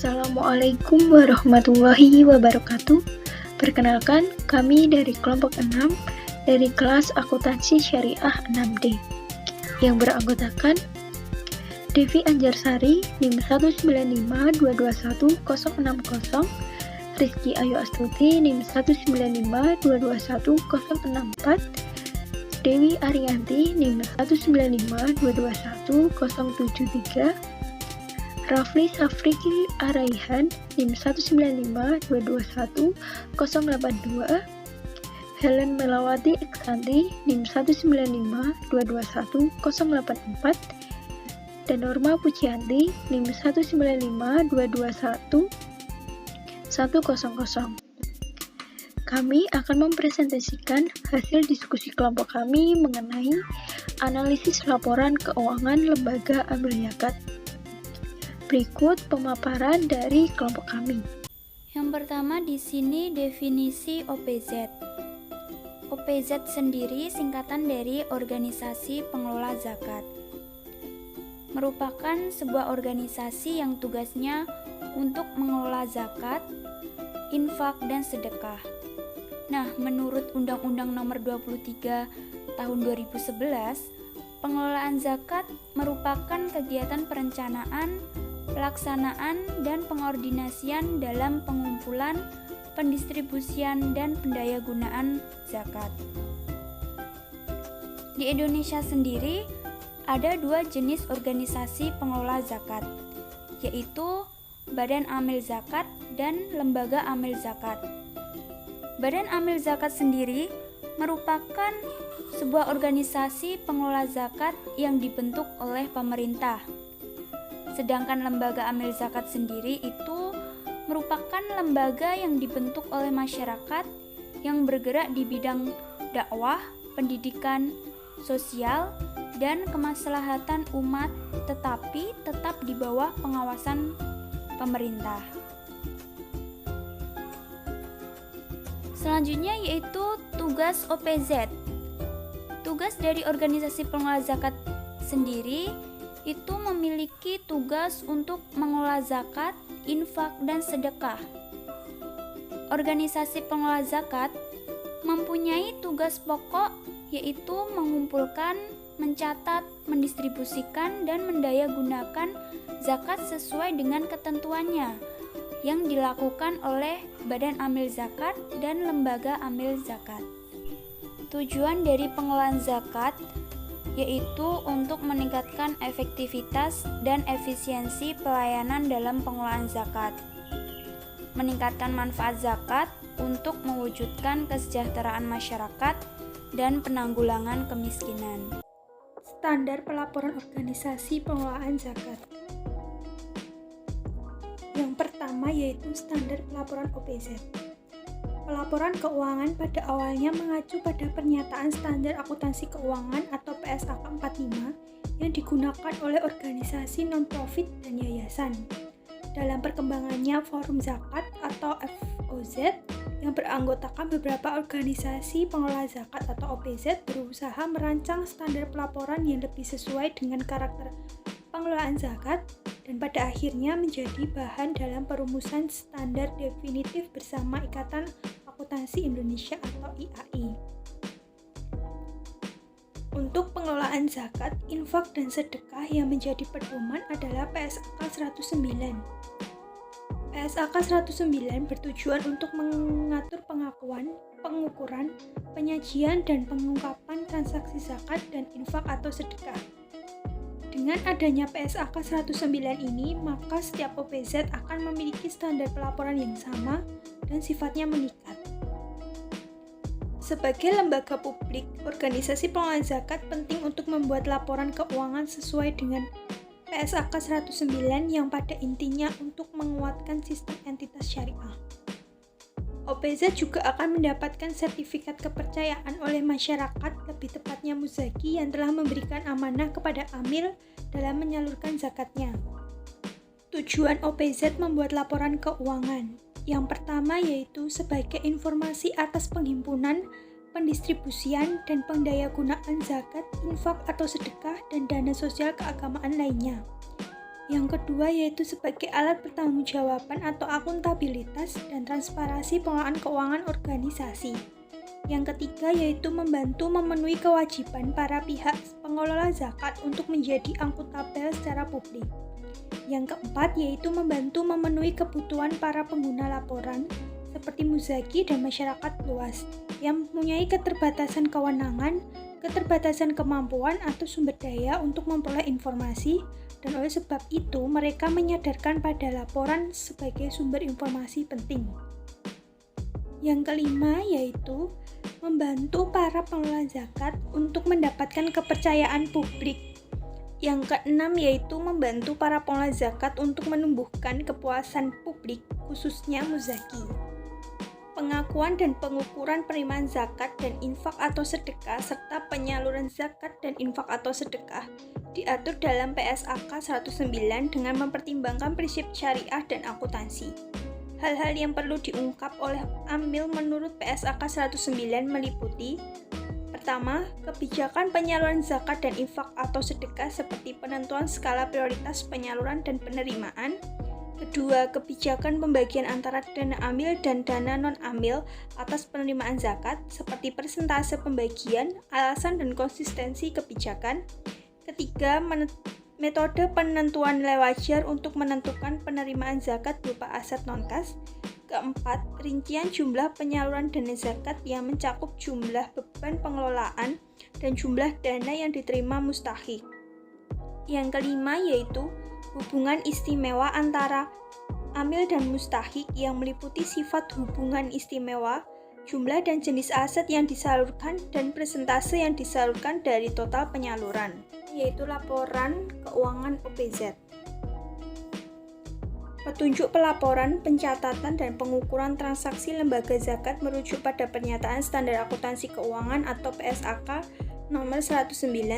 Assalamualaikum warahmatullahi wabarakatuh. Perkenalkan, kami dari kelompok 6 dari kelas Akuntansi Syariah 6D yang beranggotakan Devi Anjarsari NIM 195221060, Rizky Ayu Astuti NIM 195221064, Dewi Arianti NIM 195221073, Rafli Safriki Araihan NIM 195221082, Helen Melawati Iksanti NIM 195221084, dan Norma Pujianti NIM 195221100. Kami akan mempresentasikan hasil diskusi kelompok kami mengenai analisis laporan keuangan lembaga amil zakat. Berikut pemaparan dari kelompok kami. Yang pertama di sini definisi OPZ. OPZ sendiri singkatan dari Organisasi Pengelola Zakat. Merupakan sebuah organisasi yang tugasnya untuk mengelola zakat, infak, dan sedekah. Nah, menurut Undang-Undang Nomor 23 Tahun 2011, pengelolaan zakat merupakan kegiatan perencanaan, pelaksanaan, dan pengordinasian dalam pengumpulan, pendistribusian, dan pendayagunaan zakat. Di Indonesia sendiri, ada dua jenis organisasi pengelola zakat, yaitu Badan Amil Zakat dan Lembaga Amil Zakat. Badan Amil Zakat sendiri merupakan sebuah organisasi pengelola zakat yang dibentuk oleh pemerintah. Sedangkan Lembaga Amil Zakat sendiri itu merupakan lembaga yang dibentuk oleh masyarakat yang bergerak di bidang dakwah, pendidikan, sosial, dan kemaslahatan umat, tetapi tetap di bawah pengawasan pemerintah. Selanjutnya yaitu tugas OPZ. Tugas dari organisasi pengelola zakat sendiri itu memiliki tugas untuk mengelola zakat, infak, dan sedekah. Organisasi pengelola zakat mempunyai tugas pokok yaitu mengumpulkan, mencatat, mendistribusikan, dan mendayagunakan zakat sesuai dengan ketentuannya yang dilakukan oleh Badan Amil Zakat dan Lembaga Amil Zakat. Tujuan dari pengelolaan zakat yaitu untuk meningkatkan efektivitas dan efisiensi pelayanan dalam pengelolaan zakat, meningkatkan manfaat zakat untuk mewujudkan kesejahteraan masyarakat dan penanggulangan kemiskinan. Standar pelaporan organisasi pengelolaan zakat. Yang pertama yaitu standar pelaporan OPZ. Pelaporan keuangan pada awalnya mengacu pada pernyataan standar akuntansi keuangan atau PSAK 45 yang digunakan oleh organisasi non-profit dan yayasan. Dalam perkembangannya Forum Zakat atau FOZ yang beranggotakan beberapa organisasi pengelola zakat atau OPZ berusaha merancang standar pelaporan yang lebih sesuai dengan karakter pengelolaan zakat dan pada akhirnya menjadi bahan dalam perumusan standar definitif bersama Ikatan Akuntansi Indonesia atau IAI. Untuk pengelolaan zakat, infak, dan sedekah yang menjadi pedoman adalah PSAK 109. PSAK 109 bertujuan untuk mengatur pengakuan, pengukuran, penyajian, dan pengungkapan transaksi zakat dan infak atau sedekah. Dengan adanya PSAK 109 ini, maka setiap OPZ akan memiliki standar pelaporan yang sama dan sifatnya mengikat. Sebagai lembaga publik, organisasi pengelolaan zakat penting untuk membuat laporan keuangan sesuai dengan PSAK 109 yang pada intinya untuk menguatkan sistem entitas syariah. OPZ juga akan mendapatkan sertifikat kepercayaan oleh masyarakat, lebih tepatnya muzaki yang telah memberikan amanah kepada amil dalam menyalurkan zakatnya. Tujuan OPZ membuat laporan keuangan. Yang pertama yaitu sebagai informasi atas penghimpunan, pendistribusian, dan pendayagunaan zakat, infak atau sedekah, dan dana sosial keagamaan lainnya. Yang kedua yaitu sebagai alat pertanggungjawaban atau akuntabilitas dan transparansi pengelolaan keuangan organisasi. Yang ketiga yaitu membantu memenuhi kewajiban para pihak pengelola zakat untuk menjadi akuntabel secara publik. Yang keempat yaitu membantu memenuhi kebutuhan para pengguna laporan seperti muzaki dan masyarakat luas yang mempunyai keterbatasan kewenangan, keterbatasan kemampuan atau sumber daya untuk memperoleh informasi, dan oleh sebab itu mereka menyadarkan pada laporan sebagai sumber informasi penting. Yang kelima yaitu membantu para pengelola zakat untuk mendapatkan kepercayaan publik. Yang keenam yaitu membantu para pengelola zakat untuk menumbuhkan kepuasan publik, khususnya muzaki. Pengakuan dan pengukuran penerimaan zakat dan infak atau sedekah serta penyaluran zakat dan infak atau sedekah diatur dalam PSAK 109 dengan mempertimbangkan prinsip syariah dan akuntansi. Hal-hal yang perlu diungkap oleh Amil menurut PSAK 109 meliputi: pertama, kebijakan penyaluran zakat dan infak atau sedekah seperti penentuan skala prioritas penyaluran dan penerimaan. Kedua, kebijakan pembagian antara dana amil dan dana non-amil atas penerimaan zakat seperti persentase pembagian, alasan dan konsistensi kebijakan. Ketiga, metode penentuan nilai wajar untuk menentukan penerimaan zakat berupa aset non-kas. Keempat, rincian jumlah penyaluran dana zakat yang mencakup jumlah beban pengelolaan dan jumlah dana yang diterima mustahik. Yang kelima yaitu hubungan istimewa antara amil dan mustahik yang meliputi sifat hubungan istimewa, jumlah dan jenis aset yang disalurkan, dan persentase yang disalurkan dari total penyaluran, yaitu laporan keuangan OPZ. Petunjuk pelaporan, pencatatan, dan pengukuran transaksi lembaga zakat merujuk pada Pernyataan Standar Akuntansi Keuangan atau PSAK nomor 109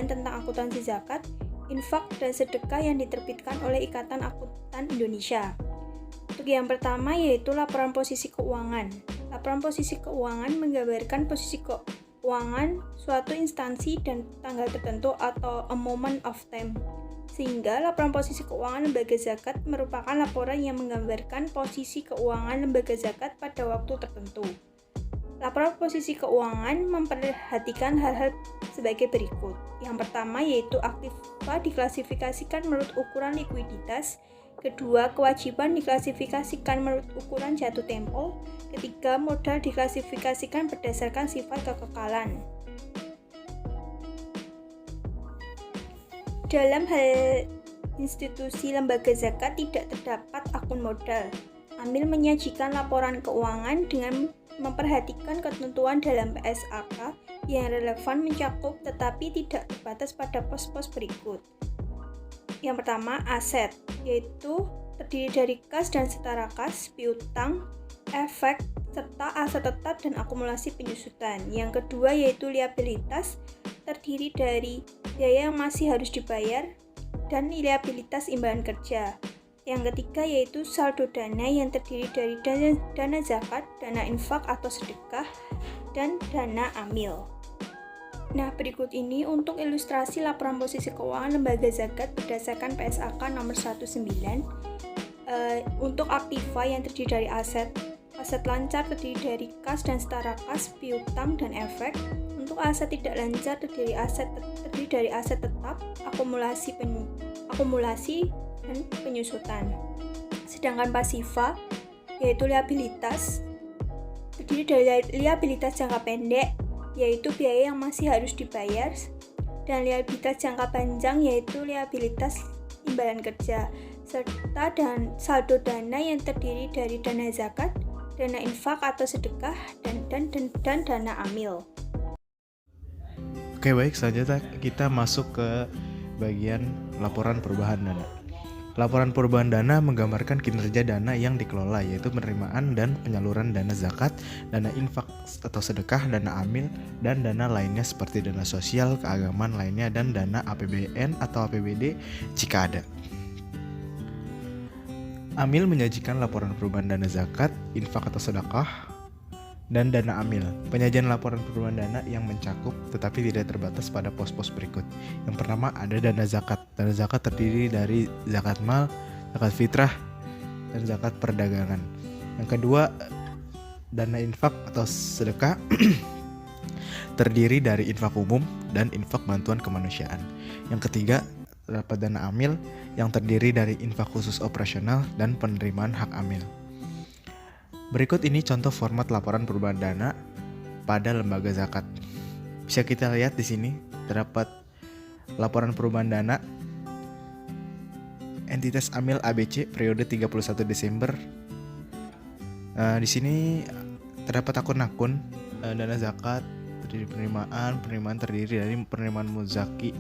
tentang akuntansi zakat, infak, dan sedekah yang diterbitkan oleh Ikatan Akuntan Indonesia. Untuk yang pertama yaitu laporan posisi keuangan. Laporan posisi keuangan menggambarkan posisi keuangan suatu instansi dan tanggal tertentu atau a moment of time. Sehingga laporan posisi keuangan lembaga zakat merupakan laporan yang menggambarkan posisi keuangan lembaga zakat pada waktu tertentu. Laporan posisi keuangan memperhatikan hal-hal sebagai berikut. Yang pertama yaitu aktiva diklasifikasikan menurut ukuran likuiditas. Kedua, kewajiban diklasifikasikan menurut ukuran jatuh tempo. Ketiga, modal diklasifikasikan berdasarkan sifat kekekalan. Dalam hal institusi lembaga zakat tidak terdapat akun modal. Amil menyajikan laporan keuangan dengan memperhatikan ketentuan dalam PSAK yang relevan mencakup tetapi tidak terbatas pada pos-pos berikut. Yang pertama, aset, yaitu terdiri dari kas dan setara kas, piutang, efek, serta aset tetap dan akumulasi penyusutan. Yang kedua yaitu liabilitas, terdiri dari biaya yang masih harus dibayar dan liabilitas imbalan kerja. Yang ketiga yaitu saldo dana yang terdiri dari dana zakat, dana infak atau sedekah, dan dana amil. Nah, berikut ini untuk ilustrasi laporan posisi keuangan lembaga zakat berdasarkan PSAK nomor 19. Untuk aktiva yang terdiri dari aset lancar terdiri dari kas dan setara kas, piutang, dan efek. Untuk aset tidak lancar terdiri dari aset tetap, akumulasi dan penyusutan. Sedangkan pasiva yaitu liabilitas terdiri dari liabilitas jangka pendek yaitu biaya yang masih harus dibayar, dan liabilitas jangka panjang yaitu liabilitas imbalan kerja, serta dan saldo dana yang terdiri dari dana zakat, dana infak atau sedekah, dan dana amil. Oke, baik, selanjutnya kita masuk ke bagian laporan perubahan dana. Laporan perubahan dana menggambarkan kinerja dana yang dikelola, yaitu penerimaan dan penyaluran dana zakat, dana infak atau sedekah, dana amil, dan dana lainnya seperti dana sosial, keagamaan lainnya, dan dana APBN atau APBD jika ada. Amil menyajikan laporan perubahan dana zakat, infak atau sedekah, dan dana amil. Penyajian laporan perubahan dana yang mencakup tetapi tidak terbatas pada pos-pos berikut. Yang pertama ada dana zakat. Dana zakat terdiri dari zakat mal, zakat fitrah, dan zakat perdagangan. Yang kedua, dana infak atau sedekah terdiri dari infak umum dan infak bantuan kemanusiaan. Yang ketiga, terdapat dana amil yang terdiri dari infak khusus operasional dan penerimaan hak amil. Berikut ini contoh format laporan perubahan dana pada lembaga zakat. Bisa kita lihat di sini terdapat laporan perubahan dana entitas amil ABC periode 31 Desember. Di sini terdapat akun-akun dana zakat terdiri penerimaan terdiri dari penerimaan muzaki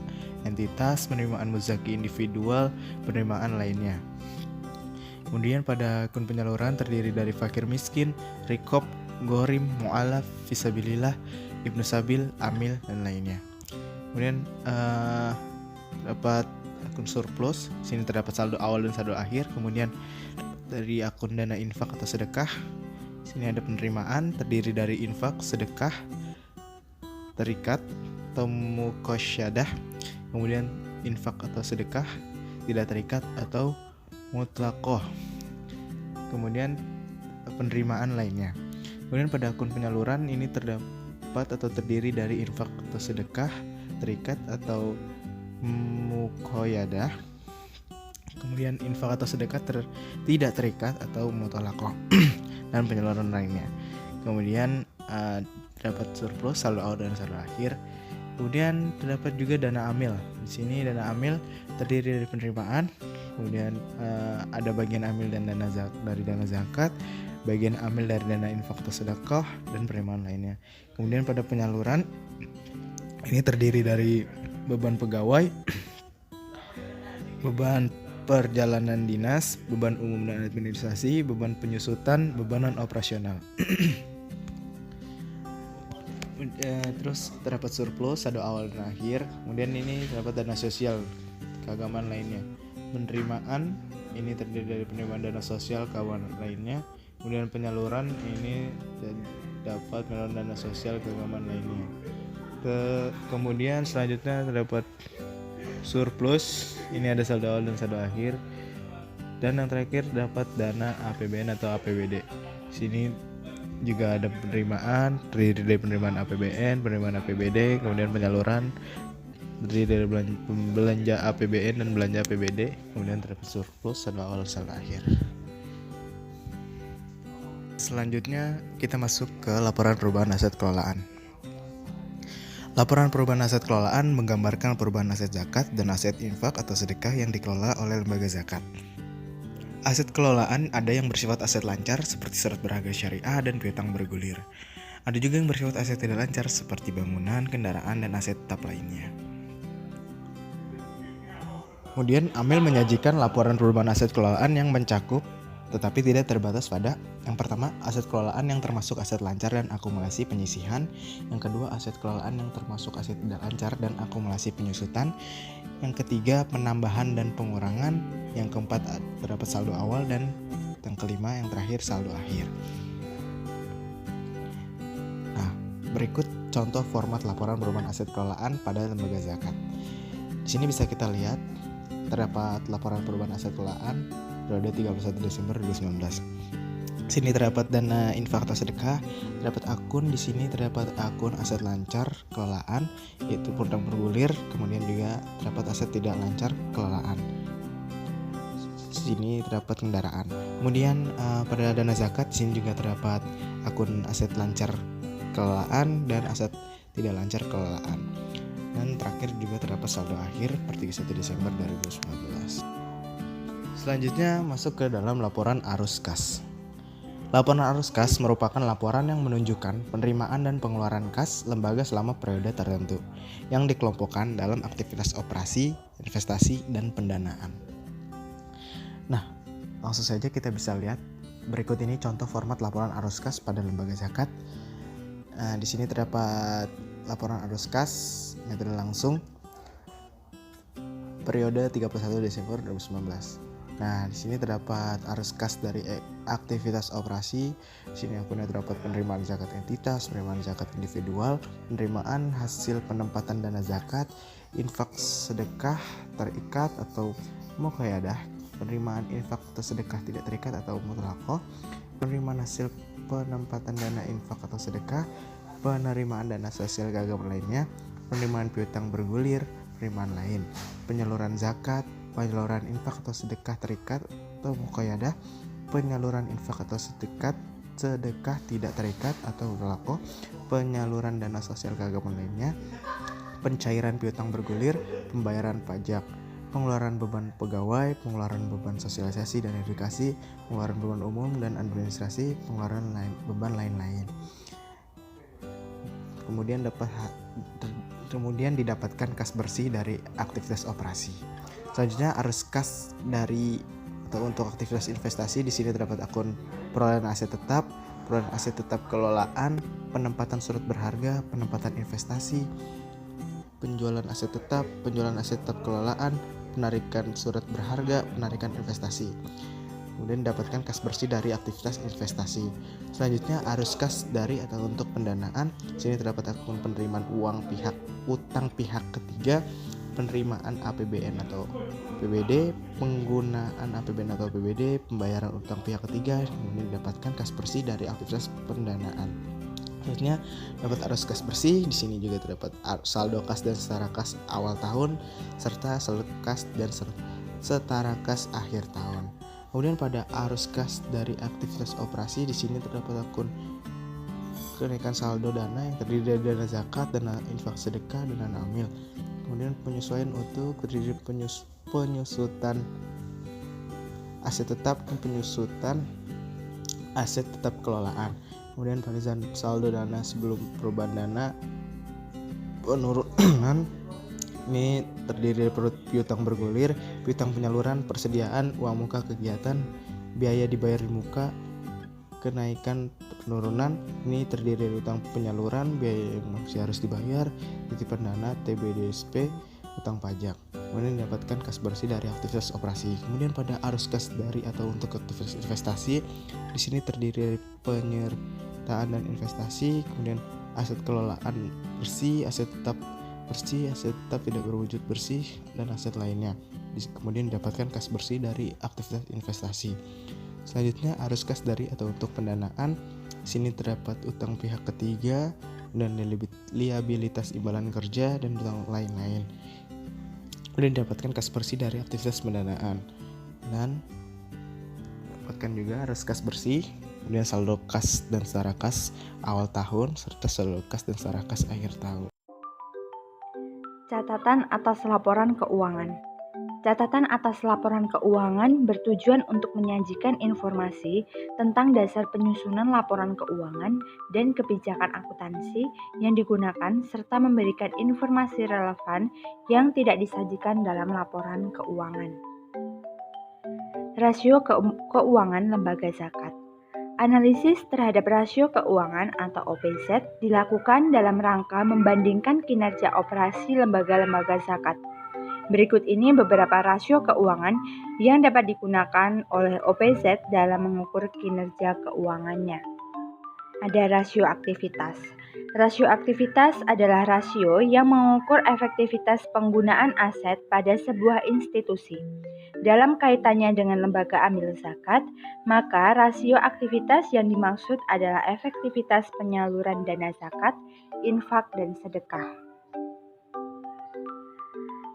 entitas, penerimaan muzaki individual, penerimaan lainnya. Kemudian pada akun penyaluran terdiri dari fakir miskin, rikob, gorim, mu'alaf, fisabilillah, ibnu sabil, amil, dan lainnya. Kemudian dapat akun surplus, sini terdapat saldo awal dan saldo akhir. Kemudian dari akun dana infak atau sedekah, sini ada penerimaan terdiri dari infak, sedekah, terikat atau mukosyadah. Kemudian infak atau sedekah tidak terikat atau mutlakoh. Kemudian penerimaan lainnya. Kemudian pada akun penyaluran ini terdapat atau terdiri dari infak atau sedekah, terikat atau mukoyadah. Kemudian infak atau sedekah tidak terikat atau mutlakoh dan penyaluran lainnya. Kemudian terdapat surplus, saldo awal dan saldo akhir. Kemudian terdapat juga dana amil. Di sini dana amil terdiri dari penerimaan, kemudian ada bagian amil dan dari dana zakat, bagian amil dari dana infak atau sedekah, dan penerimaan lainnya. Kemudian pada penyaluran ini terdiri dari beban pegawai, beban perjalanan dinas, beban umum dan administrasi, beban penyusutan, beban non operasional. Terus terdapat surplus, saldo awal dan akhir. Kemudian ini terdapat dana sosial keagamaan lainnya. Penerimaan ini terdiri dari penerimaan dana sosial keagamaan lainnya. Kemudian penyaluran ini dapat penyaluran dana sosial keagamaan lainnya. Kemudian selanjutnya terdapat surplus, ini ada saldo awal dan saldo akhir. Dan yang terakhir dapat dana APBN atau APBD. Sini juga ada penerimaan terdiri dari penerimaan APBN, penerimaan APBD, kemudian penyaluran terdiri dari belanja APBN dan belanja APBD, kemudian terdapat surplus, saldo awal, saldo akhir. Selanjutnya kita masuk ke laporan perubahan aset kelolaan. Laporan perubahan aset kelolaan menggambarkan perubahan aset zakat dan aset infak atau sedekah yang dikelola oleh lembaga zakat. Aset kelolaan ada yang bersifat aset lancar seperti surat berharga syariah dan piutang bergulir. Ada juga yang bersifat aset tidak lancar seperti bangunan, kendaraan, dan aset tetap lainnya. Kemudian Amil menyajikan laporan perubahan aset kelolaan yang mencakup tetapi tidak terbatas pada yang pertama, aset kelolaan yang termasuk aset lancar dan akumulasi penyisihan. Yang kedua, aset kelolaan yang termasuk aset tidak lancar dan akumulasi penyusutan. Yang ketiga, penambahan dan pengurangan. Yang keempat, terdapat saldo awal. Dan yang kelima, yang terakhir, saldo akhir. Nah, berikut contoh format laporan perubahan aset kelolaan pada lembaga zakat. Di sini bisa kita lihat terdapat laporan perubahan aset kelolaan periode 31 Desember 2019. Sini terdapat dana infak atau sedekah, terdapat akun di sini terdapat akun aset lancar kelolaan yaitu piutang bergulir, kemudian juga terdapat aset tidak lancar kelolaan. Sini terdapat kendaraan. Kemudian pada dana zakat sini juga terdapat akun aset lancar kelolaan dan aset tidak lancar kelolaan. Dan terakhir juga terdapat saldo akhir per 31 Desember 2019. Selanjutnya masuk ke dalam laporan arus kas. Laporan arus kas merupakan laporan yang menunjukkan penerimaan dan pengeluaran kas lembaga selama periode tertentu yang dikelompokkan dalam aktivitas operasi, investasi, dan pendanaan. Nah, langsung saja kita bisa lihat berikut ini contoh format laporan arus kas pada lembaga zakat. Di sini terdapat laporan arus kas metode langsung periode 31 Desember 2019. Nah, di sini terdapat arus kas dari aktivitas operasi. Di sini akunnya terdapat penerimaan zakat entitas, penerimaan zakat individual, penerimaan hasil penempatan dana zakat, infak sedekah terikat atau muqayyadah, penerimaan infak atau sedekah tidak terikat atau mutlaqah, penerimaan hasil penempatan dana infak atau sedekah, penerimaan dana sosial keagamaan lainnya, penerimaan piutang bergulir, penerimaan lain, penyaluran zakat, penyaluran infak atau sedekah terikat atau muqayyadah, penyaluran infak atau sedekah tidak terikat atau mutlaqah, penyaluran dana sosial keagamaan lainnya, pencairan piutang bergulir, pembayaran pajak, pengeluaran beban pegawai, pengeluaran beban sosialisasi dan edukasi, pengeluaran beban umum dan administrasi, pengeluaran beban lain-lain. Kemudian didapatkan kas bersih dari aktivitas operasi. Selanjutnya arus kas dari atau untuk aktivitas investasi. Di sini terdapat akun perolehan aset tetap kelolaan, penempatan surat berharga, penempatan investasi, penjualan aset tetap kelolaan, penarikan surat berharga, penarikan investasi. Kemudian dapatkan kas bersih dari aktivitas investasi. Selanjutnya arus kas dari atau untuk pendanaan. Di sini terdapat akun penerimaan utang pihak ketiga, penerimaan APBN atau APBD, penggunaan APBN atau APBD, pembayaran utang pihak ketiga. Kemudian didapatkan kas bersih dari aktivitas pendanaan. Selanjutnya dapat arus kas bersih. Di sini juga terdapat saldo kas dan setara kas awal tahun serta saldo kas dan setara kas akhir tahun. Kemudian pada arus kas dari aktivitas operasi, di sini terdapat akun kenaikan saldo dana yang terdiri dari dana zakat, dana infak sedekah, dan dana amil. Kemudian penyesuaian utuh terdiri penyusutan aset tetap dan penyusutan aset tetap kelolaan. Kemudian pada saldo dana sebelum perubahan dana penurunan ini terdiri dari piutang bergulir, piutang penyaluran, persediaan, uang muka kegiatan, biaya dibayar di muka, kenaikan penurunan ini terdiri dari utang penyaluran, biaya yang masih harus dibayar, titipan dana, TBDSP, utang pajak. Kemudian didapatkan kas bersih dari aktivitas operasi. Kemudian pada arus kas dari atau untuk aktivitas investasi, di sini terdiri dari penyertaan dan investasi, kemudian aset kelolaan bersih, aset tetap bersih, aset tetap tidak berwujud bersih, dan aset lainnya. Kemudian didapatkan kas bersih dari aktivitas investasi. Selanjutnya arus kas dari atau untuk pendanaan. Di sini terdapat utang pihak ketiga dan liabilitas imbalan kerja dan utang lain-lain. Kemudian didapatkan kas bersih dari aktivitas pendanaan dan dapatkan juga arus kas bersih, kemudian saldo kas dan setara kas awal tahun serta saldo kas dan setara kas akhir tahun. Catatan atas laporan keuangan. Catatan atas laporan keuangan bertujuan untuk menyajikan informasi tentang dasar penyusunan laporan keuangan dan kebijakan akuntansi yang digunakan serta memberikan informasi relevan yang tidak disajikan dalam laporan keuangan. Rasio keuangan lembaga zakat. Analisis terhadap rasio keuangan atau OPZ dilakukan dalam rangka membandingkan kinerja operasi lembaga-lembaga zakat. Berikut ini beberapa rasio keuangan yang dapat digunakan oleh OPZ dalam mengukur kinerja keuangannya. Ada rasio aktivitas. Rasio aktivitas adalah rasio yang mengukur efektivitas penggunaan aset pada sebuah institusi. Dalam kaitannya dengan lembaga amil zakat, maka rasio aktivitas yang dimaksud adalah efektivitas penyaluran dana zakat, infak, dan sedekah.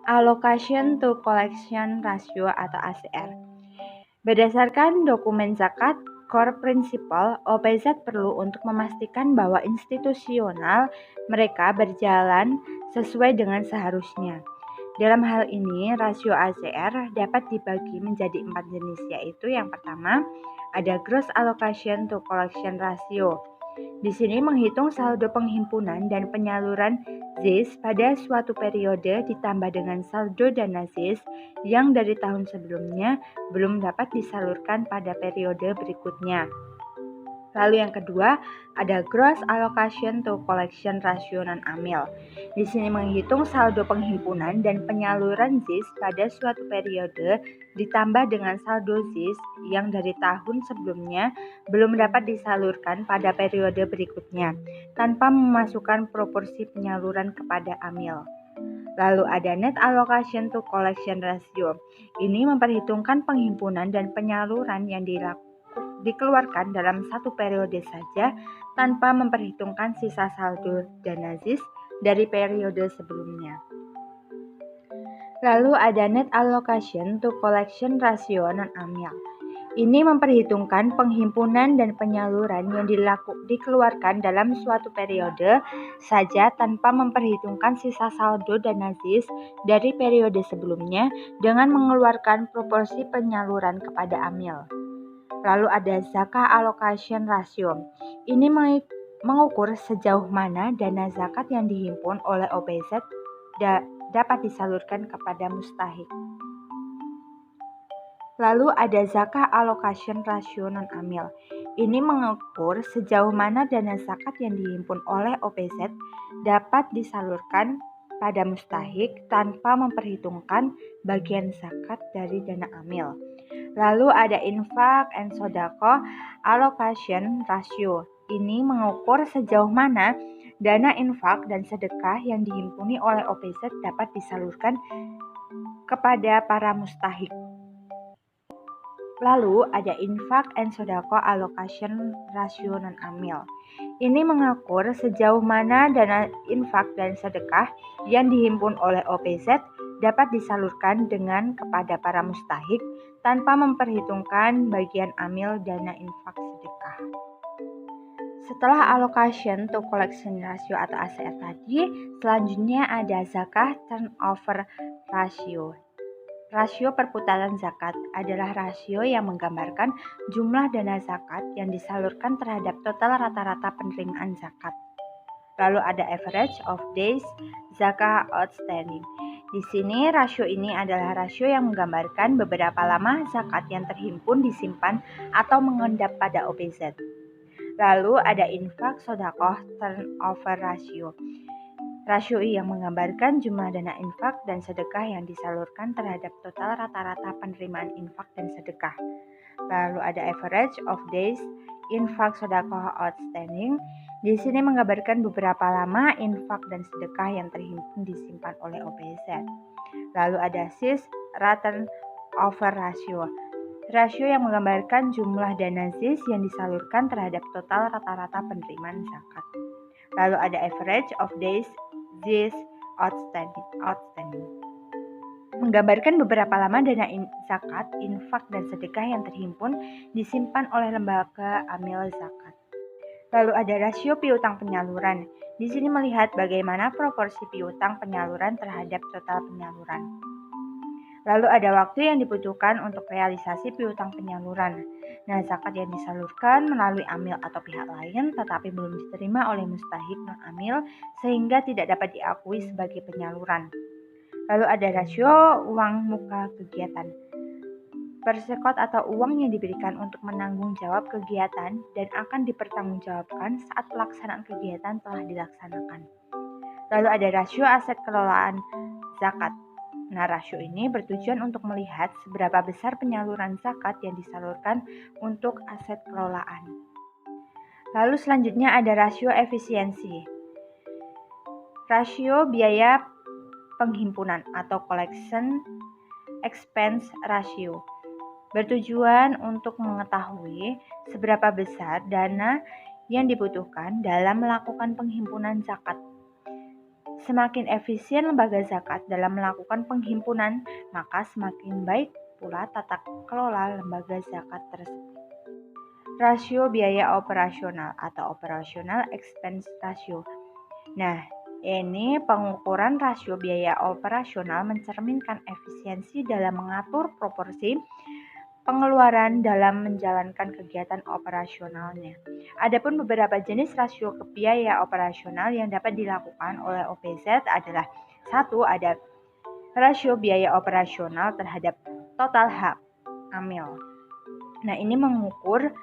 Allocation to Collection Ratio atau ACR. Berdasarkan dokumen zakat, core principle, OPZ perlu untuk memastikan bahwa institusional mereka berjalan sesuai dengan seharusnya. Dalam hal ini, rasio ACR dapat dibagi menjadi 4 jenis, yaitu yang pertama, ada Gross Allocation to Collection Ratio. Di sini menghitung saldo penghimpunan dan penyaluran ZIS pada suatu periode ditambah dengan saldo dana ZIS yang dari tahun sebelumnya belum dapat disalurkan pada periode berikutnya. Lalu yang kedua, ada gross allocation to collection ratio non-amil. Di sini menghitung saldo penghimpunan dan penyaluran ZIS pada suatu periode ditambah dengan saldo ZIS yang dari tahun sebelumnya belum dapat disalurkan pada periode berikutnya, tanpa memasukkan proporsi penyaluran kepada amil. Lalu ada net allocation to collection ratio. Ini memperhitungkan penghimpunan dan penyaluran yang dikeluarkan dalam satu periode saja tanpa memperhitungkan sisa saldo dana ZIS dari periode sebelumnya. Lalu ada net allocation to collection ratio non-amil. Ini memperhitungkan penghimpunan dan penyaluran yang dikeluarkan dalam suatu periode saja tanpa memperhitungkan sisa saldo dana ZIS dari periode sebelumnya dengan mengeluarkan proporsi penyaluran kepada amil. Lalu ada zakah allocation ratio. Ini mengukur sejauh mana dana zakat yang dihimpun oleh OPZ dapat disalurkan kepada mustahik. Lalu ada zakah allocation ratio non-amil. Ini mengukur sejauh mana dana zakat yang dihimpun oleh OPZ dapat disalurkan pada mustahik tanpa memperhitungkan bagian zakat dari dana amil. Lalu ada infak and sodaqah allocation ratio. Ini mengukur sejauh mana dana infak dan sedekah yang dihimpuni oleh OPZ dapat disalurkan kepada para mustahik. Lalu ada infak and sodaqah allocation ratio non-amil. Ini mengukur sejauh mana dana infak dan sedekah yang dihimpun oleh OPZ dapat disalurkan kepada para mustahik tanpa memperhitungkan bagian amil dana infak sedekah. Setelah allocation to collection ratio atau ACR tadi, selanjutnya ada zakah turnover ratio. Rasio perputaran zakat adalah rasio yang menggambarkan jumlah dana zakat yang disalurkan terhadap total rata-rata penerimaan zakat. Lalu ada average of days zakah outstanding. Di sini rasio ini adalah rasio yang menggambarkan beberapa lama zakat yang terhimpun disimpan atau mengendap pada OPZ. Lalu ada infak sodaqah turnover ratio. Rasio yang menggambarkan jumlah dana infak dan sedekah yang disalurkan terhadap total rata-rata penerimaan infak dan sedekah. Lalu ada average of days infak sodaqah outstanding. Di sini menggambarkan beberapa lama infak dan sedekah yang terhimpun disimpan oleh OPZ. Lalu ada ZIS return over ratio. Rasio yang menggambarkan jumlah dana ZIS yang disalurkan terhadap total rata-rata penerimaan zakat. Lalu ada average of days ZIS outstanding. Menggambarkan beberapa lama dana zakat, infak, dan sedekah yang terhimpun disimpan oleh lembaga amil zakat. Lalu ada rasio piutang penyaluran. Di sini melihat bagaimana proporsi piutang penyaluran terhadap total penyaluran. Lalu ada waktu yang dibutuhkan untuk realisasi piutang penyaluran. Nah, zakat yang disalurkan melalui amil atau pihak lain tetapi belum diterima oleh mustahik non-amil sehingga tidak dapat diakui sebagai penyaluran. Lalu ada rasio uang muka kegiatan. Persekot atau uang yang diberikan untuk menanggung jawab kegiatan dan akan dipertanggungjawabkan saat pelaksanaan kegiatan telah dilaksanakan. Lalu ada rasio aset kelolaan zakat. Nah, rasio ini bertujuan untuk melihat seberapa besar penyaluran zakat yang disalurkan untuk aset kelolaan. Lalu selanjutnya ada rasio efisiensi. Rasio biaya penghimpunan atau collection expense ratio. Bertujuan untuk mengetahui seberapa besar dana yang dibutuhkan dalam melakukan penghimpunan zakat. Semakin efisien lembaga zakat dalam melakukan penghimpunan, maka semakin baik pula tata kelola lembaga zakat tersebut. Rasio biaya operasional atau operational expense ratio. Nah, ini pengukuran rasio biaya operasional mencerminkan efisiensi dalam mengatur proporsi pengeluaran dalam menjalankan kegiatan operasionalnya. Adapun beberapa jenis rasio biaya operasional yang dapat dilakukan oleh OPZ adalah: 1. Ada rasio biaya operasional terhadap total hak amil. Nah, ini mengukur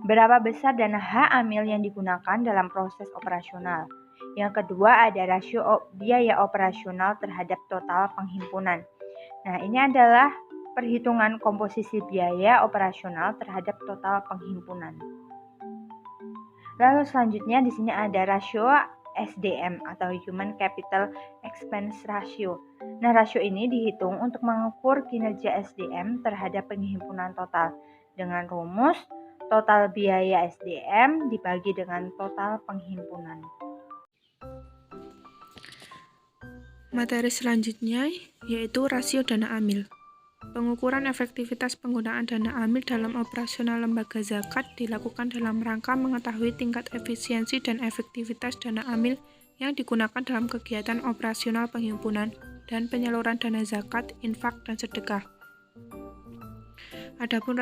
Berapa besar dana hak amil yang digunakan dalam proses operasional. Yang kedua ada rasio biaya operasional terhadap total penghimpunan. Nah, ini adalah perhitungan komposisi biaya operasional terhadap total penghimpunan. Lalu selanjutnya di sini ada rasio SDM atau Human Capital Expense Ratio. Nah, rasio ini dihitung untuk mengukur kinerja SDM terhadap penghimpunan total dengan rumus total biaya SDM dibagi dengan total penghimpunan. Materi selanjutnya yaitu rasio dana amil. Pengukuran efektivitas penggunaan dana amil dalam operasional lembaga zakat dilakukan dalam rangka mengetahui tingkat efisiensi dan efektivitas dana amil yang digunakan dalam kegiatan operasional penghimpunan dan penyaluran dana zakat, infak, dan sedekah. Adapun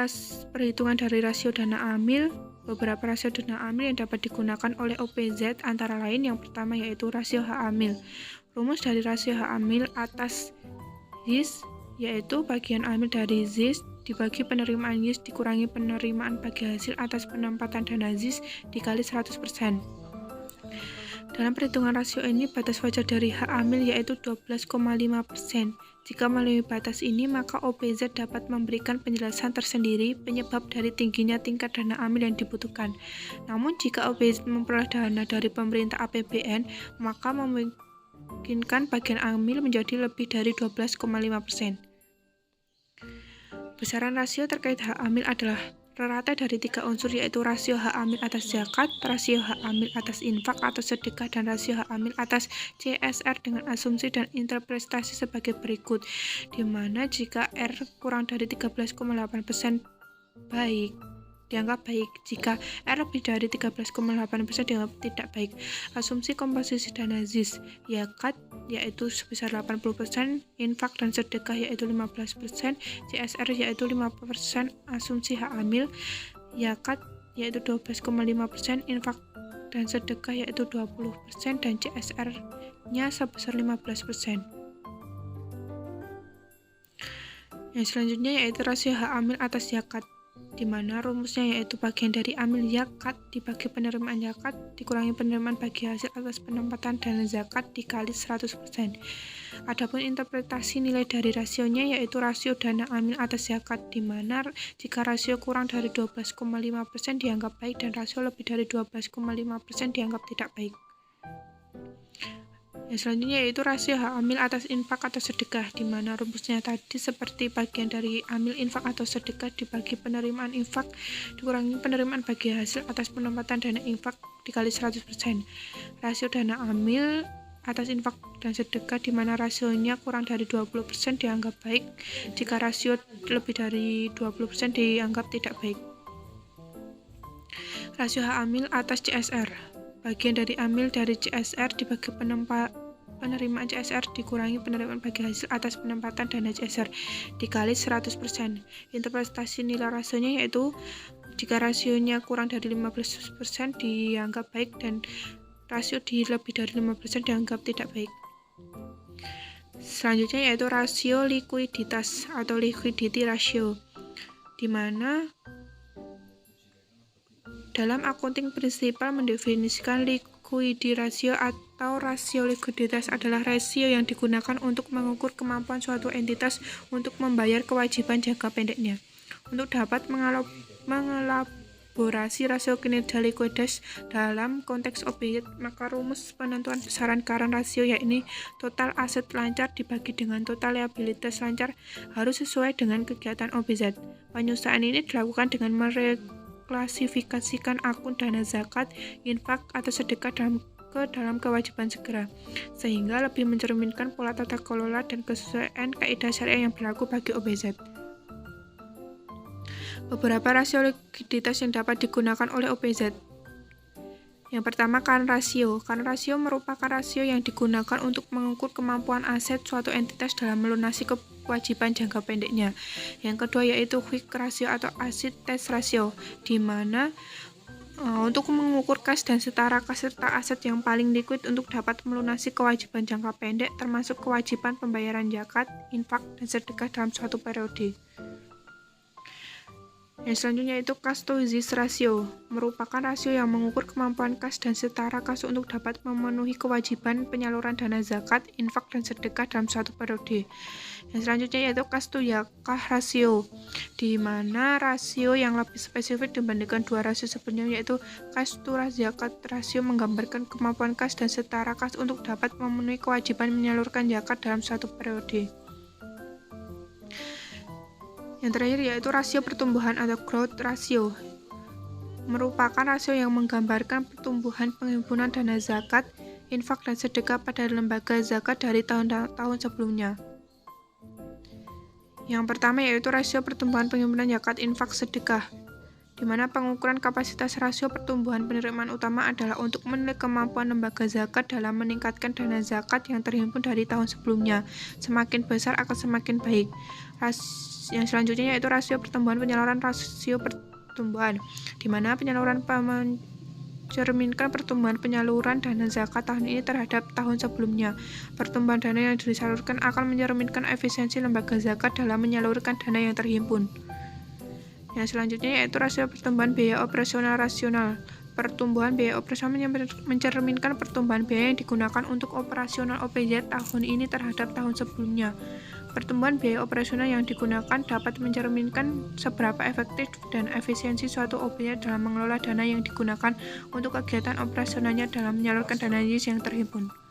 perhitungan dari rasio dana amil, beberapa rasio dana amil yang dapat digunakan oleh OPZ antara lain yang pertama yaitu rasio hak amil. Rumus dari rasio hak amil atas ZIS yaitu bagian amil dari ZIS dibagi penerimaan ZIS dikurangi penerimaan bagi hasil atas penempatan dana ZIS dikali 100%. Dalam perhitungan rasio ini batas wajar dari hak amil yaitu 12,5%. Jika melalui batas ini maka OPZ dapat memberikan penjelasan tersendiri penyebab dari tingginya tingkat dana amil yang dibutuhkan. Namun jika OPZ memperoleh dana dari pemerintah APBN maka memungkinkan bagian amil menjadi lebih dari 12,5%. Besaran rasio terkait hak amil adalah rata dari 3 unsur yaitu rasio hak amil atas zakat, rasio hak amil atas infak atau sedekah, dan rasio hak amil atas CSR dengan asumsi dan interpretasi sebagai berikut, di mana jika R kurang dari 13,8% dianggap baik, jika R lebih dari 13,8% dianggap tidak baik. Asumsi komposisi dana ZIS, zakat yaitu sebesar 80%, infak dan sedekah yaitu 15%, CSR yaitu 5%, asumsi hak amil, zakat yaitu 12,5%, infak dan sedekah yaitu 20%, dan CSR-nya sebesar 15%. Yang selanjutnya yaitu rasio hak amil atas zakat, di mana rumusnya yaitu bagian dari amil zakat dibagi penerimaan zakat dikurangi penerimaan bagi hasil atas penempatan dana zakat dikali 100%. Adapun interpretasi nilai dari rasionya yaitu rasio dana amil atas zakat, di mana jika rasio kurang dari 12,5% dianggap baik dan rasio lebih dari 12,5% dianggap tidak baik. Yang selanjutnya yaitu rasio hak amil atas infak atau sedekah, di mana rumusnya tadi seperti bagian dari amil infak atau sedekah dibagi penerimaan infak dikurangi penerimaan bagi hasil atas penempatan dana infak dikali 100%. Rasio dana amil atas infak dan sedekah, di mana rasionya kurang dari 20% dianggap baik, jika rasio lebih dari 20% dianggap tidak baik. Rasio hak amil atas CSR, bagian dari amil dari CSR dibagi penerimaan CSR dikurangi penerimaan bagi hasil atas penempatan dana CSR dikali 100%. Interpretasi nilai rasionya yaitu jika rasionya kurang dari 15% dianggap baik dan rasio lebih dari 5% dianggap tidak baik. Selanjutnya yaitu rasio likuiditas atau liquidity ratio, di mana dalam akunting prinsipal mendefinisikan liquidity ratio atau rasio likuiditas adalah rasio yang digunakan untuk mengukur kemampuan suatu entitas untuk membayar kewajiban jangka pendeknya. Untuk dapat mengelaborasi rasio kinerja likuiditas dalam konteks OPZ, maka rumus penentuan besaran current ratio yakni total aset lancar dibagi dengan total liabilitas lancar harus sesuai dengan kegiatan OPZ. Penyusahan ini dilakukan dengan klasifikasikan akun dana zakat, infak atau sedekah dalam kewajiban segera, sehingga lebih mencerminkan pola tata kelola dan kesesuaian kaidah syariah yang berlaku bagi OPZ. Beberapa rasio likuiditas yang dapat digunakan oleh OPZ. Yang pertama, current ratio. Current ratio merupakan rasio yang digunakan untuk mengukur kemampuan aset suatu entitas dalam melunasi kewajiban jangka pendeknya. Yang kedua yaitu quick ratio atau acid test ratio, di mana untuk mengukur kas dan setara kas serta aset yang paling liquid untuk dapat melunasi kewajiban jangka pendek termasuk kewajiban pembayaran zakat, infak, dan sedekah dalam suatu periode. Yang selanjutnya itu Kas-to-Zis Ratio, merupakan rasio yang mengukur kemampuan kas dan setara kas untuk dapat memenuhi kewajiban penyaluran dana zakat, infak, dan sedekah dalam suatu periode. Yang selanjutnya yaitu Kas-to-Zakah Ratio, di mana rasio yang lebih spesifik dibandingkan dua rasio sebelumnya yaitu Kas-to-Zakat Ratio menggambarkan kemampuan kas dan setara kas untuk dapat memenuhi kewajiban menyalurkan zakat dalam suatu periode. Yang terakhir yaitu rasio pertumbuhan atau growth ratio, merupakan rasio yang menggambarkan pertumbuhan penghimpunan dana zakat, infak, dan sedekah pada lembaga zakat dari tahun-tahun sebelumnya. Yang pertama yaitu rasio pertumbuhan penghimpunan zakat, infak, sedekah, di mana pengukuran kapasitas rasio pertumbuhan penerimaan utama adalah untuk menilai kemampuan lembaga zakat dalam meningkatkan dana zakat yang terhimpun dari tahun sebelumnya. Semakin besar akan semakin baik. Yang selanjutnya yaitu rasio pertumbuhan penyaluran rasio pertumbuhan, di mana penyaluran mencerminkan pertumbuhan penyaluran dana zakat tahun ini terhadap tahun sebelumnya. Pertumbuhan dana yang disalurkan akan mencerminkan efisiensi lembaga zakat dalam menyalurkan dana yang terhimpun. Yang selanjutnya yaitu rasio pertumbuhan biaya operasional rasional. Pertumbuhan biaya operasional mencerminkan pertumbuhan biaya yang digunakan untuk operasional OPZ tahun ini terhadap tahun sebelumnya. Pertumbuhan biaya operasional yang digunakan dapat mencerminkan seberapa efektif dan efisiensi suatu OPZ dalam mengelola dana yang digunakan untuk kegiatan operasionalnya dalam menyalurkan dana yang terhimpun.